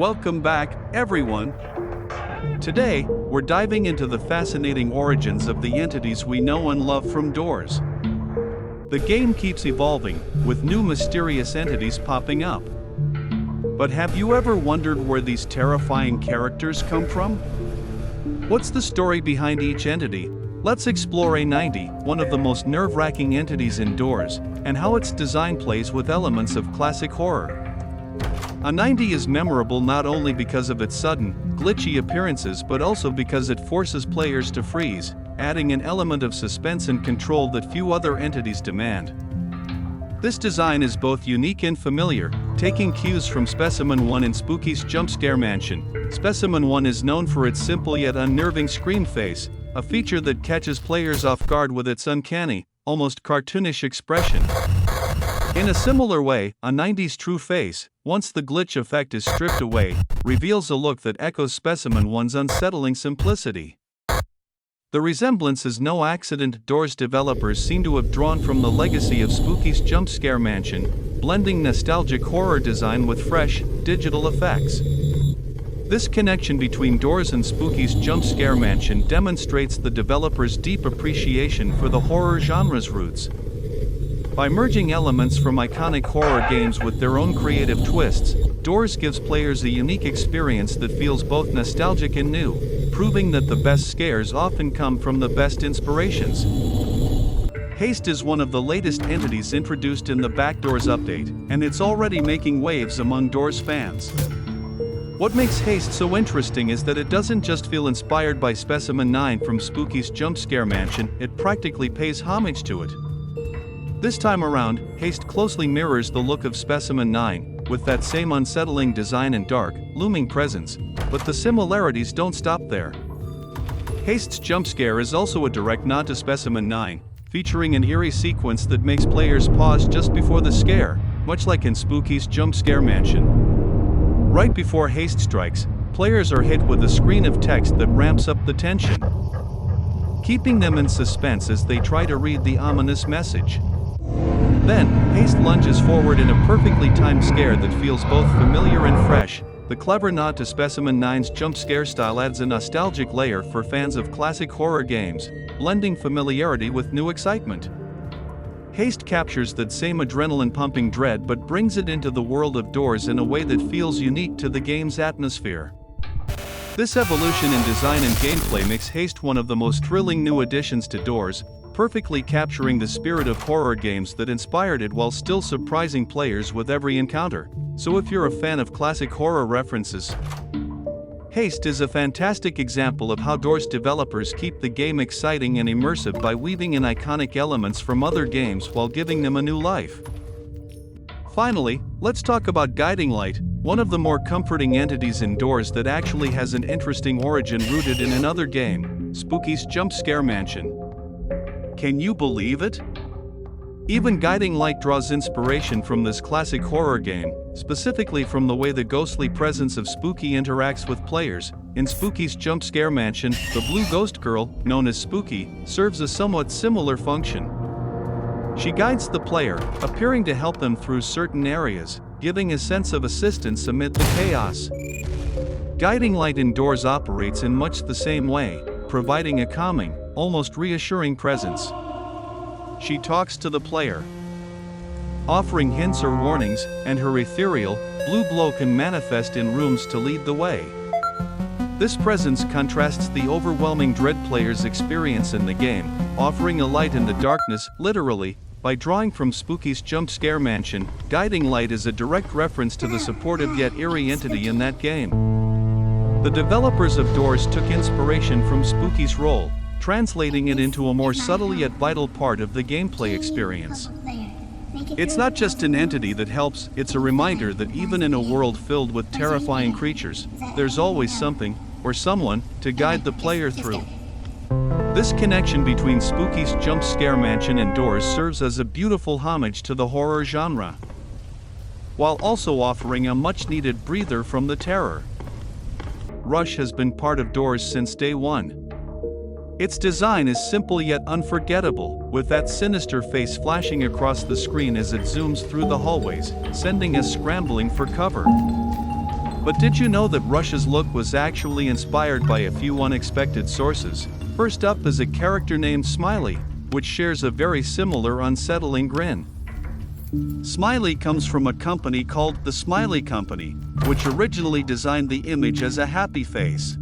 Welcome back, everyone. Today, we're diving into the fascinating origins of the entities we know and love from Doors. The game keeps evolving, with new mysterious entities popping up. But have you ever wondered where these terrifying characters come from? What's the story behind each entity? Let's explore A90, one of the most nerve-wracking entities in Doors, and how its design plays with elements of classic horror. A90 is memorable not only because of its sudden, glitchy appearances but also because it forces players to freeze, adding an element of suspense and control that few other entities demand. This design is both unique and familiar, taking cues from Specimen 1 in Spooky's Jump Scare Mansion. Specimen 1 is known for its simple yet unnerving scream face, a feature that catches players off guard with its uncanny, almost cartoonish expression. In a similar way, A90's true face, once the glitch effect is stripped away, reveals a look that echoes Specimen 1's unsettling simplicity. The resemblance is no accident. Doors developers seem to have drawn from the legacy of Spooky's Jump Scare Mansion, blending nostalgic horror design with fresh, digital effects. This connection between Doors and Spooky's Jump Scare Mansion demonstrates the developers' deep appreciation for the horror genre's roots. By merging elements from iconic horror games with their own creative twists, Doors gives players a unique experience that feels both nostalgic and new, proving that the best scares often come from the best inspirations. Haste is one of the latest entities introduced in the Backdoors update, and it's already making waves among Doors fans. What makes Haste so interesting is that it doesn't just feel inspired by Specimen 9 from Spooky's Jump Scare Mansion, it practically pays homage to it. This time around, Haste closely mirrors the look of Specimen 9, with that same unsettling design and dark, looming presence, but the similarities don't stop there. Haste's jump scare is also a direct nod to Specimen 9, featuring an eerie sequence that makes players pause just before the scare, much like in Spooky's Jump Scare Mansion. Right before Haste strikes, players are hit with a screen of text that ramps up the tension, keeping them in suspense as they try to read the ominous message. Then, Haste lunges forward in a perfectly timed scare that feels both familiar and fresh. The clever nod to Specimen 9's jump scare style adds a nostalgic layer for fans of classic horror games, blending familiarity with new excitement. Haste captures that same adrenaline-pumping dread but brings it into the world of Doors in a way that feels unique to the game's atmosphere. This evolution in design and gameplay makes Haste one of the most thrilling new additions to Doors, perfectly capturing the spirit of horror games that inspired it while still surprising players with every encounter. So if you're a fan of classic horror references, Haste is a fantastic example of how Doors developers keep the game exciting and immersive by weaving in iconic elements from other games while giving them a new life. Finally, let's talk about Guiding Light, one of the more comforting entities in Doors that actually has an interesting origin rooted in another game, Spooky's Jump Scare Mansion. Can you believe it? Even Guiding Light draws inspiration from this classic horror game, specifically from the way the ghostly presence of Spooky interacts with players. In Spooky's Jump Scare Mansion, the blue ghost girl, known as Spooky, serves a somewhat similar function. She guides the player, appearing to help them through certain areas, giving a sense of assistance amid the chaos. Guiding Light in Doors operates in much the same way, providing a calming, almost reassuring presence. She talks to the player, offering hints or warnings, and her ethereal, blue glow can manifest in rooms to lead the way. This presence contrasts the overwhelming dread players experience in the game, offering a light in the darkness, literally. By drawing from Spooky's Jump Scare Mansion, Guiding Light is a direct reference to the supportive yet eerie entity in that game. The developers of Doors took inspiration from Spooky's role, translating it into a more subtle yet vital part of the gameplay experience. It's not just an entity that helps, it's a reminder that even in a world filled with terrifying creatures, there's always something, or someone, to guide the player through. This connection between Spooky's Jump Scare Mansion and Doors serves as a beautiful homage to the horror genre, while also offering a much-needed breather from the terror. Rush has been part of Doors since day one. Its design is simple yet unforgettable, with that sinister face flashing across the screen as it zooms through the hallways, sending us scrambling for cover. But did you know that Rush's look was actually inspired by a few unexpected sources? First up is a character named Smiley, which shares a very similar unsettling grin. Smiley comes from a company called the Smiley Company, which originally designed the image as a happy face.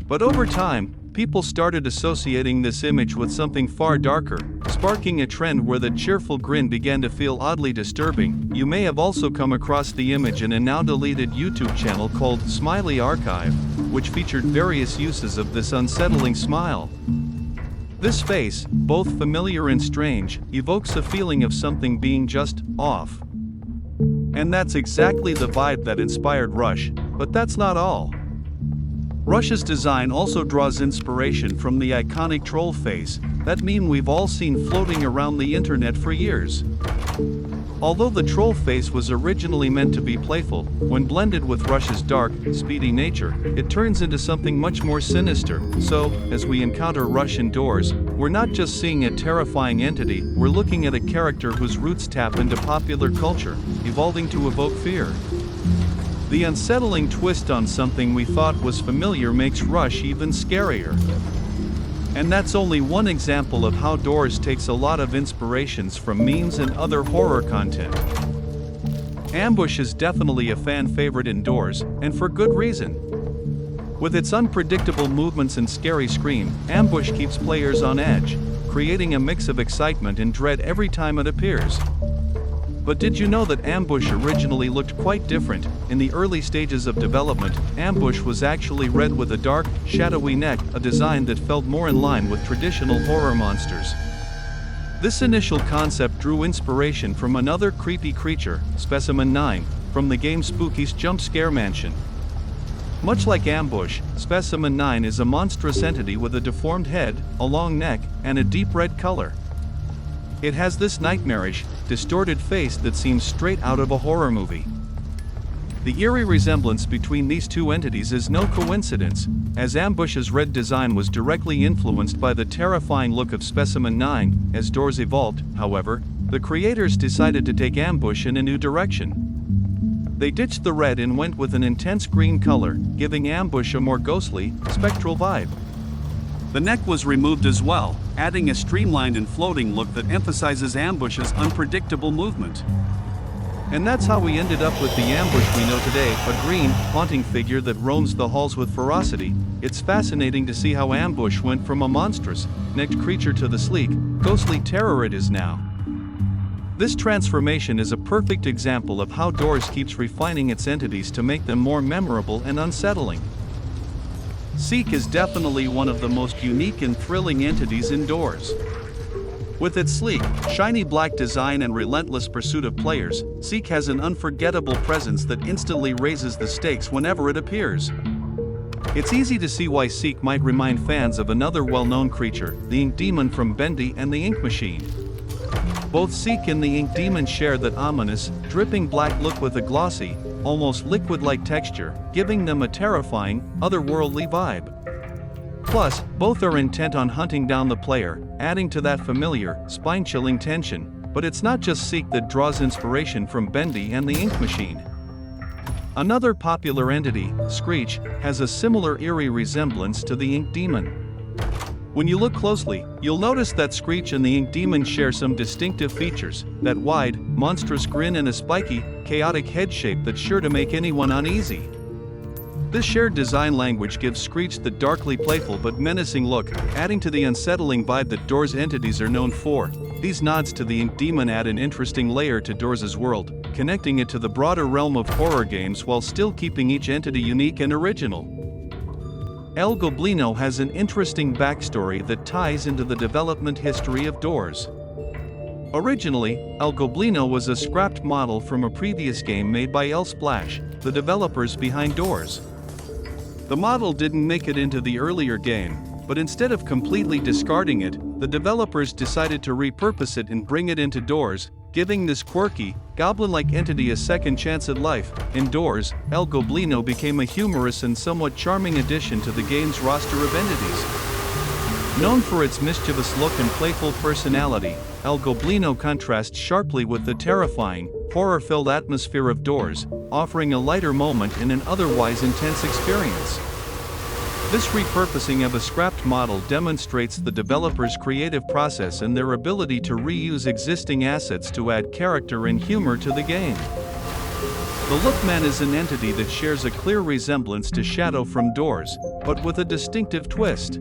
But over time, people started associating this image with something far darker, sparking a trend where the cheerful grin began to feel oddly disturbing. You may have also come across the image in a now deleted YouTube channel called Smiley Archive, which featured various uses of this unsettling smile. This face, both familiar and strange, evokes a feeling of something being just off. And that's exactly the vibe that inspired Rush, but that's not all. Rush's design also draws inspiration from the iconic troll face, that meme we've all seen floating around the internet for years. Although the troll face was originally meant to be playful, when blended with Rush's dark, speedy nature, it turns into something much more sinister. So, as we encounter Rush indoors, we're not just seeing a terrifying entity, we're looking at a character whose roots tap into popular culture, evolving to evoke fear. The unsettling twist on something we thought was familiar makes Rush even scarier. And that's only one example of how Doors takes a lot of inspirations from memes and other horror content. Ambush is definitely a fan favorite indoors, and for good reason. With its unpredictable movements and scary scream, Ambush keeps players on edge, creating a mix of excitement and dread every time it appears. But did you know that Ambush originally looked quite different? In the early stages of development, Ambush was actually red with a dark, shadowy neck, a design that felt more in line with traditional horror monsters. This initial concept drew inspiration from another creepy creature, Specimen 9, from the game Spooky's Jump Scare Mansion. Much like Ambush, Specimen 9 is a monstrous entity with a deformed head, a long neck, and a deep red color. It has this nightmarish, distorted face that seems straight out of a horror movie. The eerie resemblance between these two entities is no coincidence, as Ambush's red design was directly influenced by the terrifying look of Specimen 9. As Doors evolved, however, the creators decided to take Ambush in a new direction. They ditched the red and went with an intense green color, giving Ambush a more ghostly, spectral vibe. The neck was removed as well, adding a streamlined and floating look that emphasizes Ambush's unpredictable movement. And that's how we ended up with the Ambush we know today, a green, haunting figure that roams the halls with ferocity. It's fascinating to see how Ambush went from a monstrous, necked creature to the sleek, ghostly terror it is now. This transformation is a perfect example of how Doors keeps refining its entities to make them more memorable and unsettling. Seek is definitely one of the most unique and thrilling entities indoors. With its sleek, shiny black design and relentless pursuit of players, Seek has an unforgettable presence that instantly raises the stakes whenever it appears. It's easy to see why Seek might remind fans of another well-known creature, the Ink Demon from Bendy and the Ink Machine. Both Seek and the Ink Demon share that ominous, dripping black look with a glossy, almost liquid-like texture, giving them a terrifying, otherworldly vibe. Plus, both are intent on hunting down the player, adding to that familiar, spine-chilling tension. But it's not just Seek that draws inspiration from Bendy and the Ink Machine. Another popular entity, Screech, has a similar eerie resemblance to the Ink Demon. When you look closely, you'll notice that Screech and the Ink Demon share some distinctive features, that wide, monstrous grin and a spiky, chaotic head shape that's sure to make anyone uneasy. This shared design language gives Screech the darkly playful but menacing look, adding to the unsettling vibe that Doors entities are known for. These nods to the Ink Demon add an interesting layer to Doors' world, connecting it to the broader realm of horror games while still keeping each entity unique and original. El Goblino has an interesting backstory that ties into the development history of Doors. Originally, El Goblino was a scrapped model from a previous game made by El Splash, the developers behind Doors. The model didn't make it into the earlier game, but instead of completely discarding it, the developers decided to repurpose it and bring it into Doors, giving this quirky, goblin-like entity a second chance at life. In Doors, El Goblino became a humorous and somewhat charming addition to the game's roster of entities. Known for its mischievous look and playful personality, El Goblino contrasts sharply with the terrifying, horror-filled atmosphere of doors, offering a lighter moment in an otherwise intense experience. This repurposing of a scrapped model demonstrates the developer's creative process and their ability to reuse existing assets to add character and humor to the game. The Lookman is an entity that shares a clear resemblance to Shadow from Doors, but with a distinctive twist.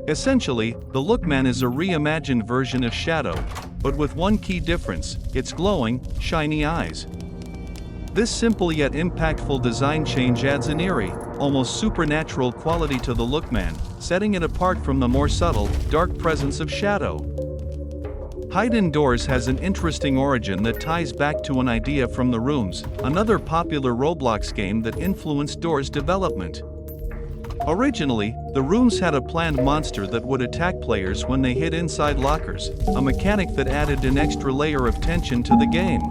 Essentially, the Lookman is a reimagined version of Shadow, but with one key difference: its glowing, shiny eyes. This simple yet impactful design change adds an eerie, almost supernatural quality to the Lookman, setting it apart from the more subtle, dark presence of Shadow. Hide Indoors has an interesting origin that ties back to an idea from The Rooms, another popular Roblox game that influenced Doors' development. Originally, The Rooms had a planned monster that would attack players when they hid inside lockers, a mechanic that added an extra layer of tension to the game.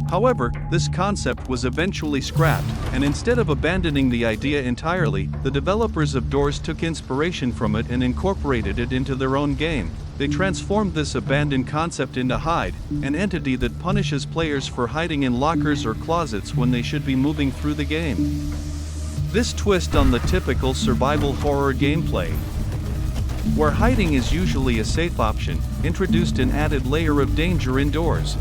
However, this concept was eventually scrapped, and instead of abandoning the idea entirely, the developers of Doors took inspiration from it and incorporated it into their own game. They transformed this abandoned concept into Hide, an entity that punishes players for hiding in lockers or closets when they should be moving through the game. This twist on the typical survival horror gameplay, where hiding is usually a safe option, introduced an added layer of danger indoors.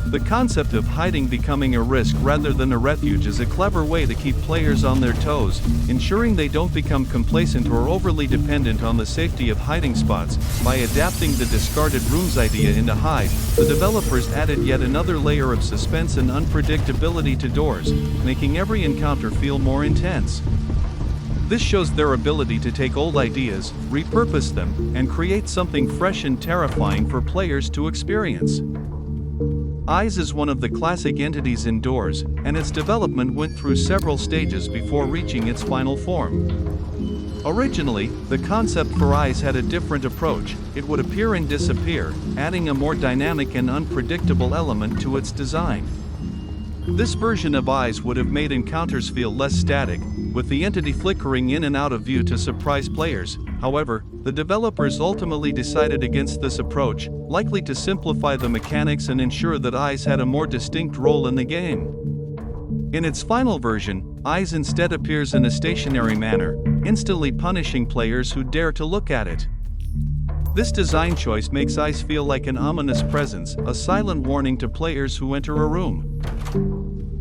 The concept of hiding becoming a risk rather than a refuge is a clever way to keep players on their toes, ensuring they don't become complacent or overly dependent on the safety of hiding spots. By adapting the discarded rooms idea into Hide, the developers added yet another layer of suspense and unpredictability to Doors, making every encounter feel more intense. This shows their ability to take old ideas, repurpose them, and create something fresh and terrifying for players to experience. Eyes is one of the classic entities in Doors, and its development went through several stages before reaching its final form. Originally, the concept for Eyes had a different approach. It would appear and disappear, adding a more dynamic and unpredictable element to its design. This version of Eyes would have made encounters feel less static, with the entity flickering in and out of view to surprise players. However, the developers ultimately decided against this approach, likely to simplify the mechanics and ensure that Eyes had a more distinct role in the game. In its final version, Eyes instead appears in a stationary manner, instantly punishing players who dare to look at it. This design choice makes Eyes feel like an ominous presence, a silent warning to players who enter a room.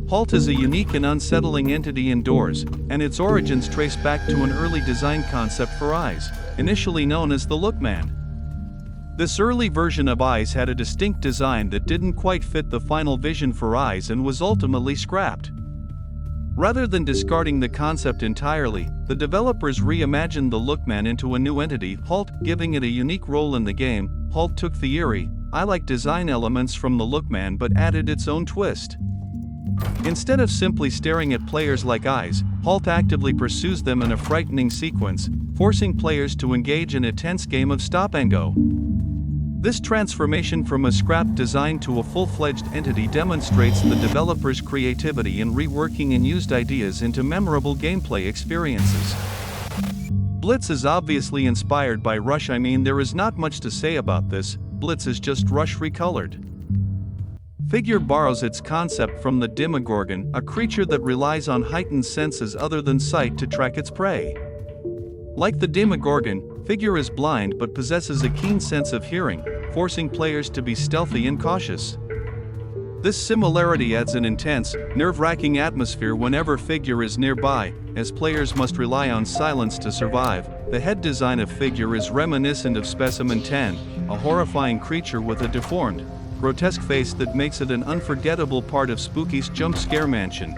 Halt is a unique and unsettling entity indoors, and its origins trace back to an early design concept for Eyes, initially known as the Lookman. This early version of Eyes had a distinct design that didn't quite fit the final vision for Eyes and was ultimately scrapped. Rather than discarding the concept entirely, the developers reimagined the Lookman into a new entity, Halt, giving it a unique role in the game. Halt took the eerie, eye-like design elements from the Lookman but added its own twist. Instead of simply staring at players like Eyes, Halt actively pursues them in a frightening sequence, forcing players to engage in a tense game of stop-and-go. This transformation from a scrapped design to a full-fledged entity demonstrates the developer's creativity in reworking and used ideas into memorable gameplay experiences. Blitz is obviously inspired by Rush. There is not much to say about this. Blitz is just Rush recolored. Figure borrows its concept from the Demogorgon, a creature that relies on heightened senses other than sight to track its prey. Like the Demogorgon, Figure is blind but possesses a keen sense of hearing, forcing players to be stealthy and cautious. This similarity adds an intense, nerve-wracking atmosphere whenever Figure is nearby, as players must rely on silence to survive. The head design of Figure is reminiscent of Specimen 10, a horrifying creature with a deformed, grotesque face that makes it an unforgettable part of Spooky's jump scare mansion.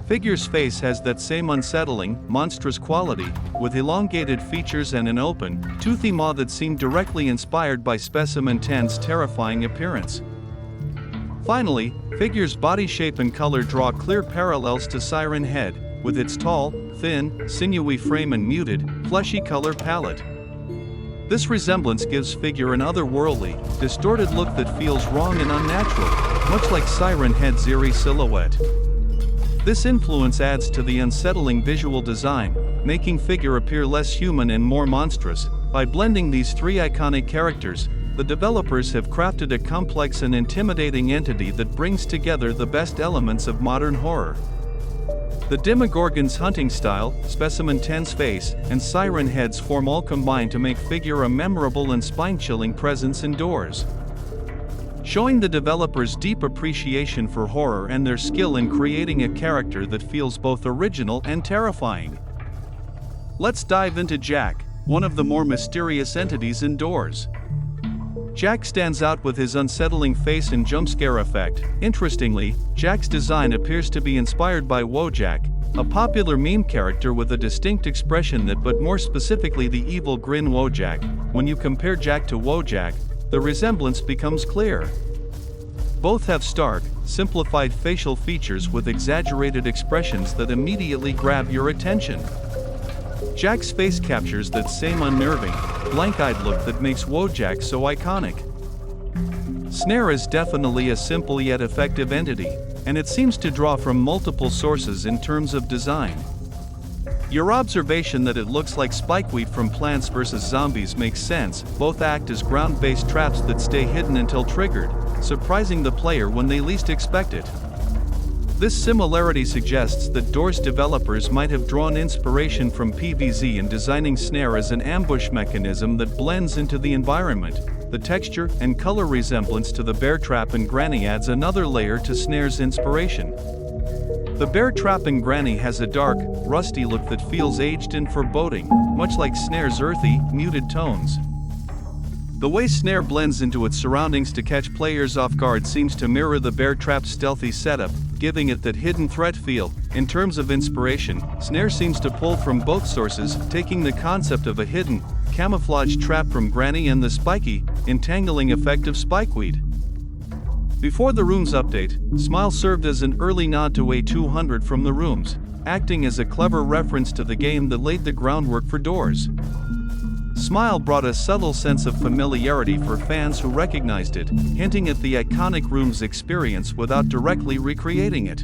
Figure's face has that same unsettling, monstrous quality, with elongated features and an open, toothy maw that seemed directly inspired by Specimen 10's terrifying appearance. Finally, Figure's body shape and color draw clear parallels to Siren Head, with its tall, thin, sinewy frame and muted, fleshy color palette. This resemblance gives Figure an otherworldly, distorted look that feels wrong and unnatural, much like Siren Head's eerie silhouette. This influence adds to the unsettling visual design, making Figure appear less human and more monstrous. By blending these three iconic characters, the developers have crafted a complex and intimidating entity that brings together the best elements of modern horror. The Demogorgon's hunting style, Specimen 10's face, and siren heads form all combine to make figure a memorable and spine-chilling presence indoors, showing the developers' deep appreciation for horror and their skill in creating a character that feels both original and terrifying. Let's dive into Jack, one of the more mysterious entities indoors. Jack stands out with his unsettling face and jump scare effect. Interestingly, Jack's design appears to be inspired by Wojak, a popular meme character with a distinct expression but more specifically the evil grin Wojak. When you compare Jack to Wojak, the resemblance becomes clear. Both have stark, simplified facial features with exaggerated expressions that immediately grab your attention. Jack's face captures that same unnerving, blank-eyed look that makes Wojak so iconic. Snare is definitely a simple yet effective entity, and it seems to draw from multiple sources in terms of design. Your observation that it looks like spikeweed from Plants vs. Zombies makes sense. Both act as ground-based traps that stay hidden until triggered, surprising the player when they least expect it. This similarity suggests that Doors developers might have drawn inspiration from PvZ in designing Snare as an ambush mechanism that blends into the environment. The texture and color resemblance to the bear trap in Granny adds another layer to Snare's inspiration. The bear trap in Granny has a dark, rusty look that feels aged and foreboding, much like Snare's earthy, muted tones. The way Snare blends into its surroundings to catch players off guard seems to mirror the bear trap's stealthy setup, giving it that hidden threat feel. In terms of inspiration, Snare seems to pull from both sources, taking the concept of a hidden, camouflaged trap from Granny and the spiky, entangling effect of spikeweed. Before the Rooms update, Smile served as an early nod to A200 from the Rooms, acting as a clever reference to the game that laid the groundwork for Doors. Smile brought a subtle sense of familiarity for fans who recognized it, hinting at the iconic Rooms experience without directly recreating it.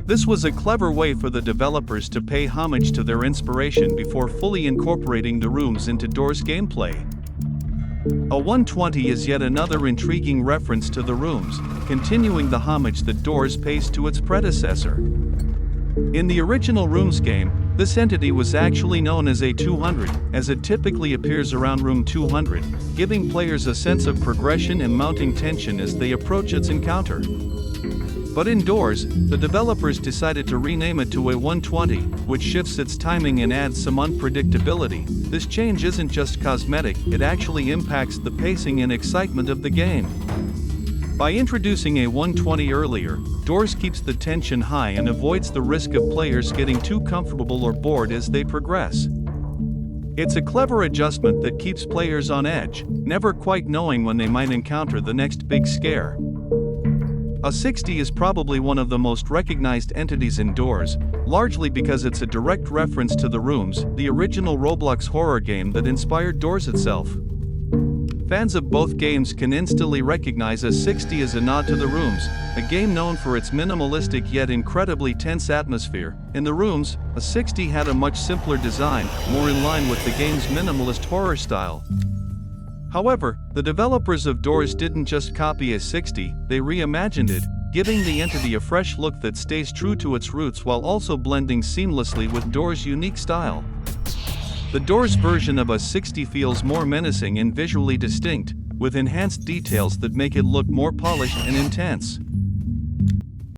This was a clever way for the developers to pay homage to their inspiration before fully incorporating the Rooms into Doors gameplay. A 120 is yet another intriguing reference to the Rooms, continuing the homage that Doors pays to its predecessor. In the original Rooms game, this entity was actually known as A200, as it typically appears around room 200, giving players a sense of progression and mounting tension as they approach its encounter. But indoors, the developers decided to rename it to A120, which shifts its timing and adds some unpredictability. This change isn't just cosmetic, it actually impacts the pacing and excitement of the game. By introducing A120 earlier, Doors keeps the tension high and avoids the risk of players getting too comfortable or bored as they progress. It's a clever adjustment that keeps players on edge, never quite knowing when they might encounter the next big scare. A 60 is probably one of the most recognized entities in Doors, largely because it's a direct reference to The Rooms, the original Roblox horror game that inspired Doors itself. Fans of both games can instantly recognize a 60 as a nod to The Rooms, a game known for its minimalistic yet incredibly tense atmosphere. In The Rooms, a 60 had a much simpler design, more in line with the game's minimalist horror style. However, the developers of Doors didn't just copy a 60, they reimagined it, giving the entity a fresh look that stays true to its roots while also blending seamlessly with Doors' unique style. The Doors version of a 60 feels more menacing and visually distinct, with enhanced details that make it look more polished and intense.